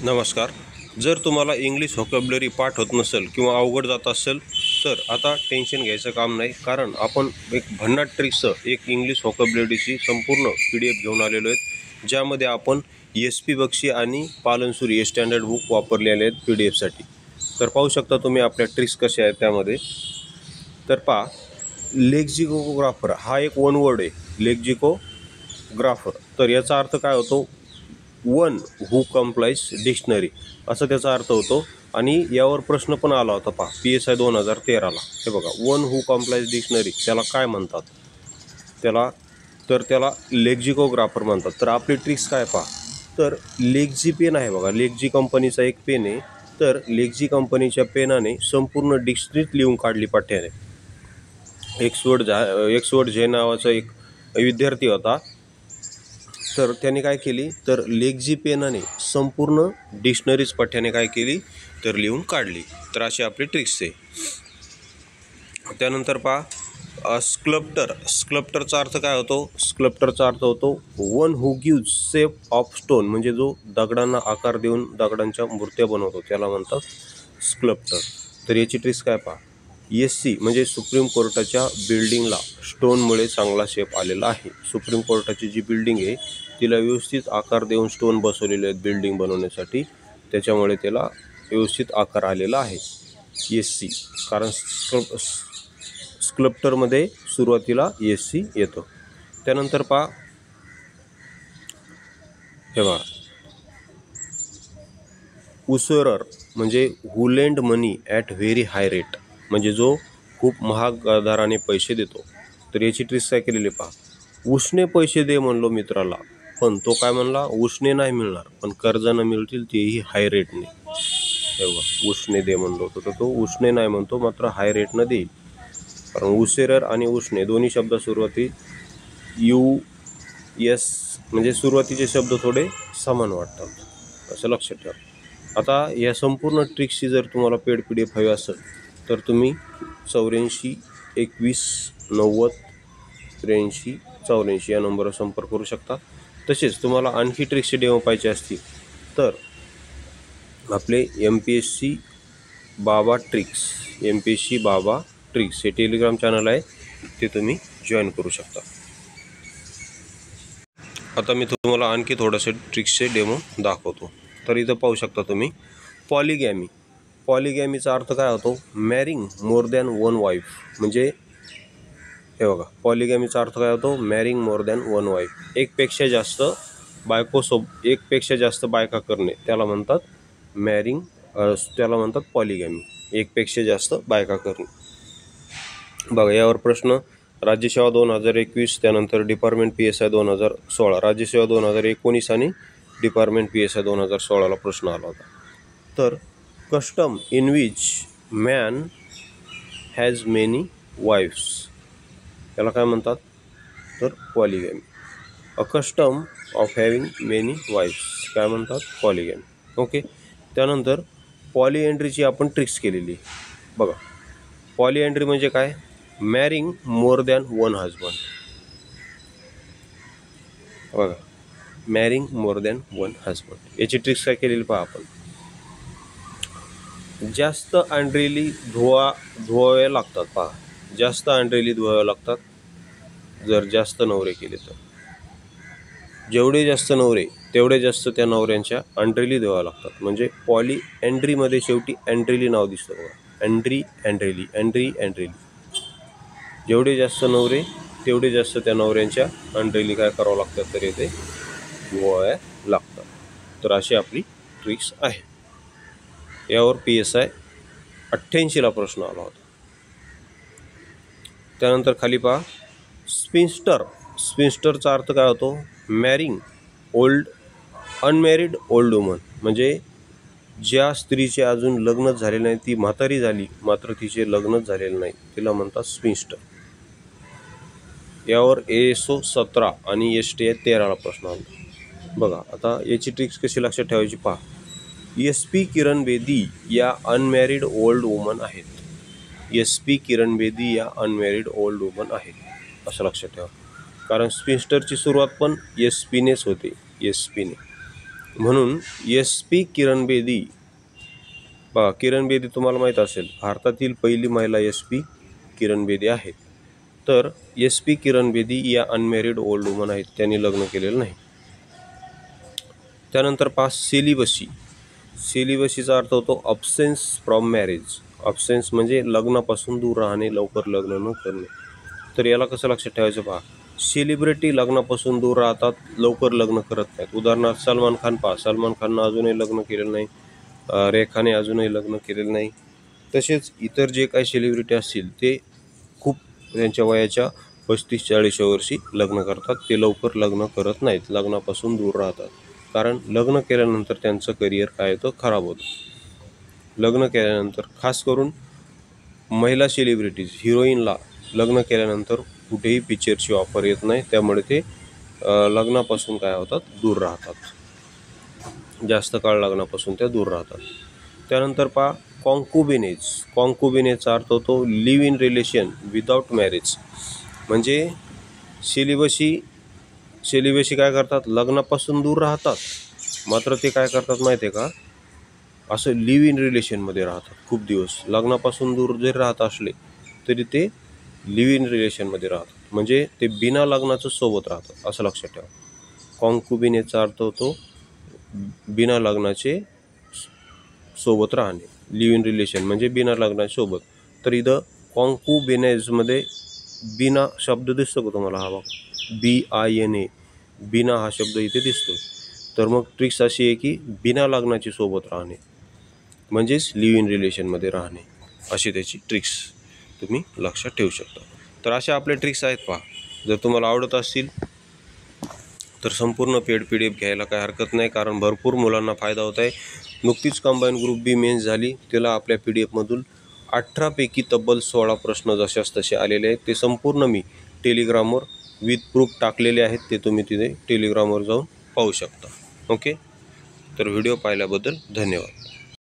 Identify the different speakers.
Speaker 1: नमस्कार. जर तुम्हाला इंग्लिश व्होकॅब्युलरी पाठ होत नसेल किंवा अवघड जात असेल तर आता टेन्शन घ्यायचं काम नाही, कारण आपण एक भन्नाट ट्रिक्सचं एक इंग्लिश व्होकॅब्युलरीची संपूर्ण PDF घेऊन आलेलो आहेत, ज्यामध्ये आपण SP बक्षी आणि पालनसुरी हे स्टँडर्ड बुक वापरलेले आहेत PDF साठी. तर पाहू शकता तुम्ही आपल्या ट्रिक्स कशा आहेत त्यामध्ये. तर पहा, लेक्झिकोग्राफर हा एक वन वर्ड आहे, लेक्झिकोग्राफर. तर याचा अर्थ काय होतो? वन हू कम्प्लाइज डिक्शनरी असा त्याचा अर्थ होतो. आणि यावर प्रश्न पण आला होता पहा PSI 2013ला. हे बघा, वन हू कम्प्लाइज डिक्शनरी त्याला काय म्हणतात? त्याला लेक्झिकोग्राफर म्हणतात. तर आपली ट्रिक्स काय पहा, तर लेक्झी पेन आहे बघा, लेक्झी कंपनीचा एक पेन आहे. तर लेक्झी कंपनीच्या पेनाने संपूर्ण डिक्शनरीत लिहून काढली पाठ्याने. एक्सवर्ड झे नावाचा एक विद्यार्थी होता. तर त्याने काय केली, तर लेक्झी पेनाने संपूर्ण डिक्शनरीज पाठ्याने काय केली, तर लिहून काढली. तर अशी आपली ट्रिक्स आहे. त्यानंतर पहा, स्कल्प्टरचा अर्थ काय होतो? स्कल्प्टरचा अर्थ होतो one who gives shape of stone, म्हणजे जो दगडांना आकार देऊन दगडांच्या मूर्त्या बनवतो त्याला म्हणतात स्कल्प्टर. तर याची ट्रिक्स काय पहा, SC म्हणजे सुप्रीम कोर्टाच्या बिल्डिंगला स्टोनमुळे चांगला शेप आलेला आहे. सुप्रीम कोर्टाची जी बिल्डिंग आहे तिला व्यवस्थित आकार देऊन स्टोन बसवलेले आहेत बिल्डिंग बनवण्यासाठी, त्याच्यामुळे त्याला व्यवस्थित आकार आलेला आहे SC. कारण स्कल्प्टरमध्ये सुरुवातीला SC येतो. त्यानंतर पहा, हे बघा, उसरर म्हणजे who lend money at very high rate, म्हणजे जो खूप महाग दराने पैसे देतो. तर याची ट्रिक्स काय केलेली पहा, उसने पैसे दे म्हणलो मित्राला, पण तो काय म्हणला, उसने नाही मिळणार, पण कर्जानं मिळतील तेही हाय रेटने. हे बघा, उसने दे म्हणलो होतो तर तो उसने नाही म्हणतो, मात्र हाय रेटनं देईल. कारण उसेरर आणि उसने दोन्ही शब्द सुरुवाती US म्हणजे सुरुवातीचे शब्द थोडे समान वाटतात, असं लक्षात ठेवा. आता या संपूर्ण ट्रिक्सची जर तुम्हाला पेड PDF हवी असेल तर तुम्ही 84 21 90 83 84 या नंबरवर संपर्क करू शकता. तसेच तुम्हाला आणखी ट्रिक्सचे डेमो पाहिजे असतील तर आपले MPSC बाबा ट्रिक्स हे टेलिग्राम चॅनल आहे, ते तुम्ही जॉईन करू शकता. आता मी तुम्हाला आणखी थोडेसे ट्रिक्सचे डेमो दाखवतो. तर इथं पाहू शकता तुम्ही पॉलिगॅमीचा अर्थ काय होतो? Marrying more than one wife. म्हणजे हे बघा, पॉलिगॅमीचा अर्थ काय होतो? Marrying more than one wife. एकपेक्षा जास्त बायका करणे त्याला म्हणतात त्याला म्हणतात पॉलिगॅमी, एकपेक्षा जास्त बायका करणे. बघा, यावर प्रश्न राज्यसेवा 2021, त्यानंतर डिपार्टमेंट PSI 2016, राज्यसेवा 2019 आणि डिपार्टमेंट PSI 2016ला प्रश्न आला होता. तर custom in which man has many wives त्याला काय म्हणतात? तर polygamy. A custom of having many wives काय म्हणतात? पॉलिगॅमी. ओके. त्यानंतर पॉलिएंड्रीची आपण ट्रिक्स केलेली. बघा, पॉलिएंड्री म्हणजे काय? Marrying more than one husband. बघा, marrying more than one husband. याची ट्रिक्स काय केलेली पहा आपण. जास्त अंड्रेली धुवाव्या लागतात. पहा, जास्त अंड्रेली धुवाव्या लागतात जर जास्त नवरे केले तर. जेवढे जास्त नवरे तेवढे जास्त त्या नवऱ्यांच्या अंड्रेली धुवाव्या लागतात. म्हणजे पॉलिएंड्रीमध्ये शेवटी अँड्रेली नाव दिसतं बघा, अँड्रेली. जेवढे जास्त नवरे तेवढे जास्त त्या नवऱ्यांच्या अंड्रेली काय करावं लागतात, तर येथे धुवाव्या लागतात. तर अशी आपली ट्रिक्स आहे. यावर PSI 88ला प्रश्न आला होता. त्यानंतर खाली पहा, स्पिन्स्टरचा अर्थ काय होतो? मॅरिंग अनमॅरिड ओल्ड वुमन, म्हणजे ज्या स्त्रीचे अजून लग्नच झालेले नाही, ती म्हातारी झाली मात्र तिचे लग्नच झालेले नाही, तिला म्हणतात स्पिन्स्टर. यावर ASO 17 आणि STI 13ला प्रश्न आला. बघा, आता याची ट्रिक्स कशी लक्षात ठेवायची पहा. SP किरण बेदी या अनमॅरिड ओल्ड वुमन आहेत. SP किरण बेदी या अनमॅरिड ओल्ड वुमन आहेत, असं लक्षात ठेवा. कारण स्पिन्स्टरची सुरुवात पण SPनेच होते, SPने. म्हणून एस पी किरण बेदी, किरण बेदी तुम्हाला माहीत असेल, भारतातील पहिली महिला एस पी किरण बेदी आहेत. तर एस पी किरण बेदी या अनमॅरिड ओल्ड वुमन आहेत, त्यांनी लग्न केलेलं नाही. त्यानंतर सेलिबसी. सेलिबसीचा अर्थ होतो अब्सेन्स फ्रॉम मॅरेज. अब्सेन्स म्हणजे लग्नापासून दूर राहणे, लवकर लग्न न करणे. तर याला कसं लक्षात ठेवायचं पहा, सेलिब्रिटी लग्नापासून दूर राहतात, लवकर लग्न करत नाहीत. उदाहरणार्थ सलमान खान पहा, सलमान खाननं अजूनही लग्न केलेलं नाही, रेखाने अजूनही लग्न केलेलं नाही. तसेच इतर जे काही सेलिब्रिटी असतील ते खूप त्यांच्या वयाच्या 35-40 वर्षी लग्न करतात. ते लवकर लग्न करत नाहीत, लग्नापासून दूर राहतात. कारण लग्न केल्यानंतर त्यांचं करिअर काय होतं, खराब होतं. लग्न केल्यानंतर खास करून महिला सेलिब्रिटीज, हिरोईनला लग्न केल्यानंतर कुठेही पिक्चरची ऑफर येत नाही, त्यामुळे ते लग्नापासून काय होतात, दूर राहतात. जास्त काळ लग्नापासून त्या दूर राहतात. त्यानंतर पहा कॉन्क्युबिनेज. कॉन्क्युबिनेजचा अर्थ होतो live in relation without marriage. म्हणजे सेलिबसी काय करतात, लग्नापासून दूर राहतात, मात्र ते काय करतात माहिती आहे का, असं लिव्ह इन रिलेशनमध्ये राहतात खूप दिवस. लग्नापासून दूर जरी राहत असले तरी ते लिव्ह इन रिलेशनमध्ये राहतात, म्हणजे ते बिना लग्नाचं सोबत राहतात, असं लक्षात ठेवा. कॉन्क्युबिनेजचा अर्थ होतो बिना लग्नाचे सोबत राहणे, लिव्ह इन रिलेशन म्हणजे बिना लग्नाच्या सोबत. तर इथं कॉन्क्युबिनेजमध्ये बिना शब्द दिसतो का तुम्हाला, हा बघा BINA, बिना हा शब्द इथे दिसतो. तर मग ट्रिक्स अशी आहे की बिना लग्नाची सोबत राहणे म्हणजेच लिव्ह इन रिलेशनमध्ये राहणे, अशी त्याची ट्रिक्स तुम्ही लक्षात ठेवू शकता. तर अशा आपल्या ट्रिक्स आहेत पहा. जर तुम्हाला आवडत असतील तर संपूर्ण पेड PDF घ्यायला काही हरकत नाही, कारण भरपूर मुलांना फायदा होत आहे. नुकतीच कंबाईन ग्रुप बी मेन्स झाली, त्याला आपल्या PDF मधून 18 पैकी तब्बल 16 प्रश्न जशास तसे आलेले आहेत. ते संपूर्ण मी टेलिग्रामवर विथ प्रूफ टाकलेले आहेत, ते तुम्ही तिथे टेलिग्रामवर जाऊन पाहू शकता. ओके, तर व्हिडिओ पाहिल्याबद्दल धन्यवाद.